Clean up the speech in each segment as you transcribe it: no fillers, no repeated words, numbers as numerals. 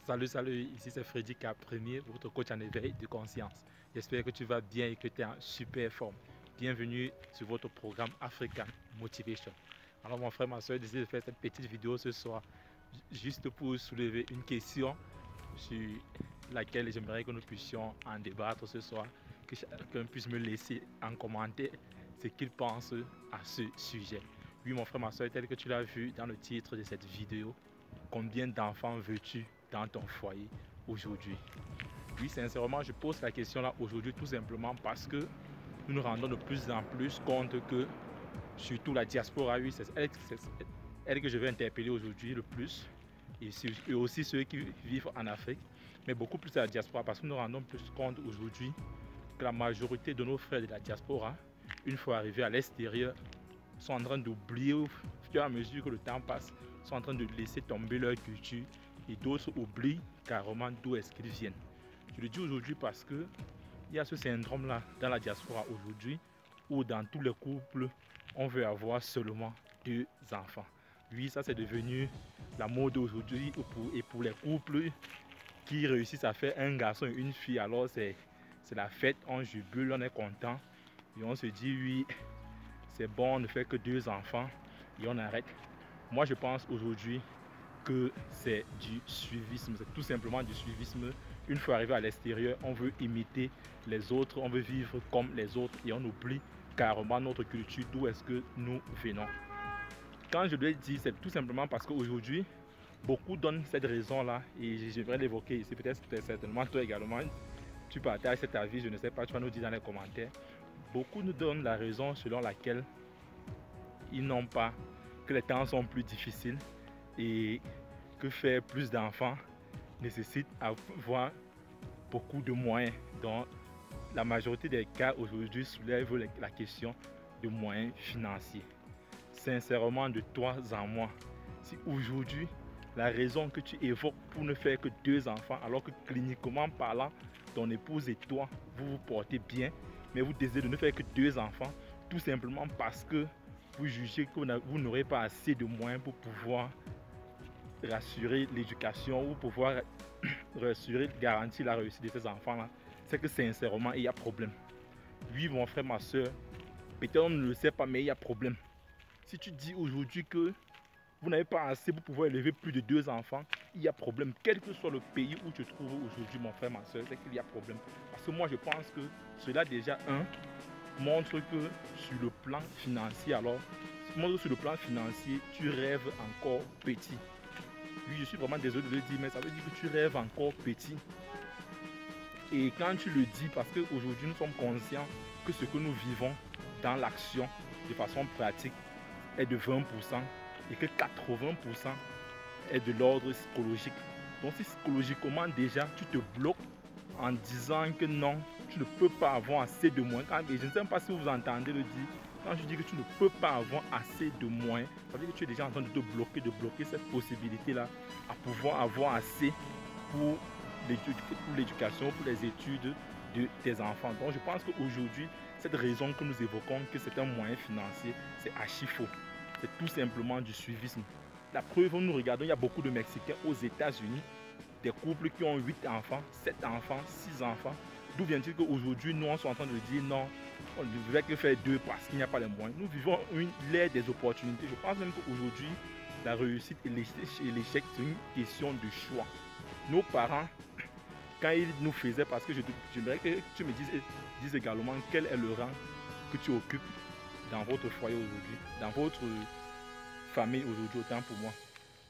Salut, ici c'est Freddy Capremier, votre coach en éveil de conscience. J'espère que tu vas bien et que tu es en super forme. Bienvenue sur votre programme African Motivation. Alors mon frère, ma soeur, décide de faire cette petite vidéo ce soir juste pour soulever une question sur laquelle j'aimerais que nous puissions en débattre ce soir, que chacun puisse me laisser en commentaire ce qu'il pense à ce sujet. Oui mon frère, ma soeur, tel que tu l'as vu dans le titre de cette vidéo, combien d'enfants veux-tu dans ton foyer aujourd'hui? Oui, sincèrement, je pose la question là aujourd'hui tout simplement parce que nous nous rendons de plus en plus compte que, surtout la diaspora, oui, c'est elle que je vais interpeller aujourd'hui le plus, et aussi ceux qui vivent en Afrique, mais beaucoup plus la diaspora, parce que nous nous rendons plus compte aujourd'hui que la majorité de nos frères de la diaspora, une fois arrivés à l'extérieur, sont en train d'oublier au fur et à mesure que le temps passe, sont en train de laisser tomber leur culture, et d'autres oublient carrément d'où est-ce qu'ils viennent. Je le dis aujourd'hui parce que il y a ce syndrome-là dans la diaspora aujourd'hui, où dans tous les couples, on veut avoir seulement 2 enfants. Oui, ça c'est devenu la mode aujourd'hui, et pour les couples qui réussissent à faire un garçon et une fille, alors c'est la fête, on jubile, on est content, et on se dit oui, c'est bon, on ne fait que 2 enfants et on arrête. Moi je pense aujourd'hui que c'est du suivisme, c'est tout simplement du suivisme. Une fois arrivé à l'extérieur, on veut imiter les autres, on veut vivre comme les autres et on oublie carrément notre culture, d'où est-ce que nous venons. Quand je le dis, c'est tout simplement parce qu'aujourd'hui, beaucoup donnent cette raison-là et j'aimerais l'évoquer ici, peut-être certainement toi également, tu partages cet avis, je ne sais pas, tu vas nous dire dans les commentaires. Beaucoup nous donnent la raison selon laquelle ils n'ont pas, que les temps sont plus difficiles et que faire plus d'enfants nécessite avoir beaucoup de moyens. Donc la majorité des cas aujourd'hui soulèvent la question de moyens financiers. Sincèrement, de toi en moi, si aujourd'hui la raison que tu évoques pour ne faire que 2 enfants, alors que cliniquement parlant, ton épouse et toi, vous vous portez bien, mais vous désirez de ne faire que 2 enfants, tout simplement parce que vous jugez que vous n'aurez pas assez de moyens pour pouvoir rassurer l'éducation ou pouvoir rassurer, garantir la réussite de ces enfants-là, c'est que sincèrement, il y a problème. Oui, mon frère, ma soeur, peut-être on ne le sait pas, mais il y a problème. Si tu dis aujourd'hui que vous n'avez pas assez pour pouvoir élever plus de 2 enfants, il y a problème. Quel que soit le pays où tu te trouves aujourd'hui, mon frère, ma soeur, c'est qu'il y a problème. Parce que moi, je pense que cela déjà, montre que sur le plan financier, sur le plan financier, tu rêves encore petit. Oui, je suis vraiment désolé de le dire, mais ça veut dire que tu rêves encore petit. Et quand tu le dis, parce qu'aujourd'hui nous sommes conscients que ce que nous vivons dans l'action de façon pratique est de 20% et que 80% est de l'ordre psychologique. Donc si psychologiquement déjà tu te bloques en disant que non, tu ne peux pas avoir assez de moyens. Et je ne sais pas si vous entendez le dire. Quand je dis que tu ne peux pas avoir assez de moyens, ça veut dire que tu es déjà en train de te bloquer, de bloquer cette possibilité-là à pouvoir avoir assez pour l'éducation, pour les études de tes enfants. Donc je pense qu'aujourd'hui, cette raison que nous évoquons, que c'est un moyen financier, c'est archi faux. C'est tout simplement du suivisme. La preuve, nous regardons, il y a beaucoup de Mexicains aux États-Unis, des couples qui ont 8 enfants, 7 enfants, 6 enfants. D'où vient-il qu'aujourd'hui, nous, on est en train de dire non, on ne devrait que faire 2 parce qu'il n'y a pas les moyens. Nous vivons l'ère des opportunités. Je pense même qu'aujourd'hui, la réussite et l'échec, c'est une question de choix. Nos parents, quand ils nous faisaient, parce que j'aimerais que tu me dises également quel est le rang que tu occupes dans votre foyer aujourd'hui, dans votre famille aujourd'hui, autant pour moi.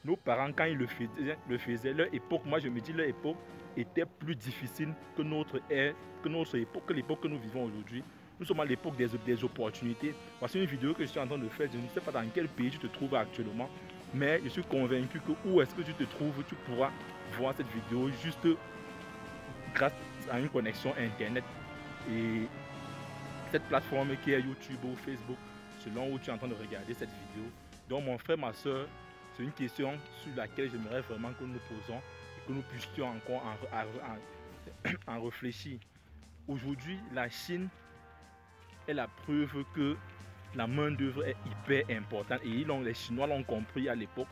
Nos parents, quand ils le faisaient, leur époque, moi je me dis leur époque était plus difficile que notre époque, que l'époque que nous vivons aujourd'hui. Nous sommes à l'époque des opportunités. Voici une vidéo que je suis en train de faire. Je ne sais pas dans quel pays tu te trouves actuellement, mais je suis convaincu que où est-ce que tu te trouves, tu pourras voir cette vidéo juste grâce à une connexion internet. Et cette plateforme qui est YouTube ou Facebook, selon où tu es en train de regarder cette vidéo. Donc mon frère, ma soeur, c'est une question sur laquelle j'aimerais vraiment que nous nous posons et que nous puissions encore en réfléchir. Aujourd'hui, la Chine est la preuve que la main d'œuvre est hyper importante et les Chinois l'ont compris à l'époque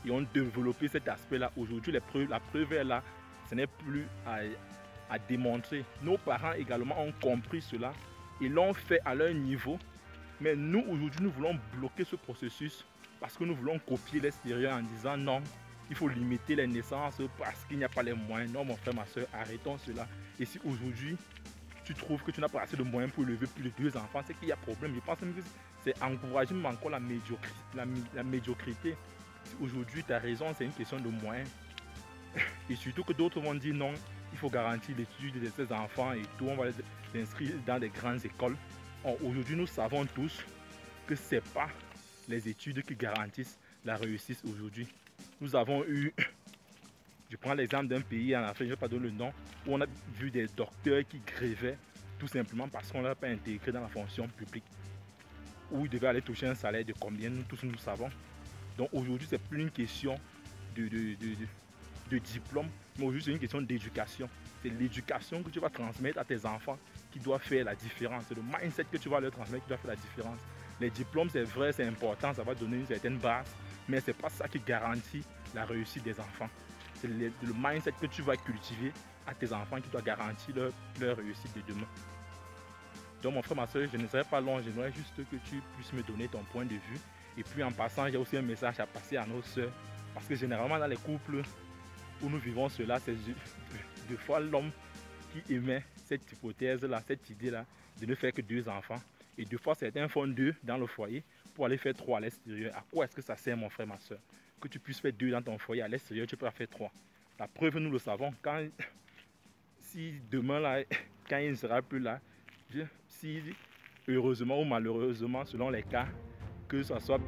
et ont développé cet aspect-là. Aujourd'hui, la preuve est là. Ce n'est plus à démontrer. Nos parents également ont compris cela et l'ont fait à leur niveau. Mais nous, aujourd'hui, nous voulons bloquer ce processus parce que nous voulons copier l'extérieur en disant non, il faut limiter les naissances parce qu'il n'y a pas les moyens. Non, mon frère, ma soeur, arrêtons cela. Et si aujourd'hui, tu trouves que tu n'as pas assez de moyens pour élever plus de 2 enfants, c'est qu'il y a problème. Je pense même que c'est encourager encore la médiocrité. Aujourd'hui, tu as raison, c'est une question de moyens. Et surtout que d'autres vont dire non, il faut garantir l'étude de ces enfants et tout, on va les inscrire dans des grandes écoles. Aujourd'hui, nous savons tous que ce n'est pas les études qui garantissent la réussite aujourd'hui. Nous avons eu, je prends l'exemple d'un pays en Afrique, je ne vais pas donner le nom, où on a vu des docteurs qui grévaient tout simplement parce qu'on ne l'a pas intégré dans la fonction publique, où ils devaient aller toucher un salaire de combien, nous tous nous savons. Donc aujourd'hui, ce n'est plus une question de diplôme, mais aujourd'hui c'est une question d'éducation. C'est l'éducation que tu vas transmettre à tes enfants qui doit faire la différence. C'est le mindset que tu vas leur transmettre qui doit faire la différence. Les diplômes, c'est vrai, c'est important, ça va donner une certaine base, mais ce n'est pas ça qui garantit la réussite des enfants. C'est le mindset que tu vas cultiver à tes enfants qui doit garantir leur réussite de demain. Donc mon frère, ma soeur, je ne serai pas long, j'aimerais juste que tu puisses me donner ton point de vue. Et puis en passant, j'ai aussi un message à passer à nos soeurs. Parce que généralement dans les couples où nous vivons cela, c'est deux fois l'homme qui émet cette hypothèse-là, cette idée-là de ne faire que 2 enfants. Et 2 fois certains font 2 dans le foyer pour aller faire 3 à l'extérieur. À quoi est-ce que ça sert mon frère, ma soeur? Que tu puisses faire 2 dans ton foyer, à l'extérieur tu peux en faire 3. La preuve, nous le savons, si demain, là, quand il ne sera plus là, si heureusement ou malheureusement, selon les cas, que ce soit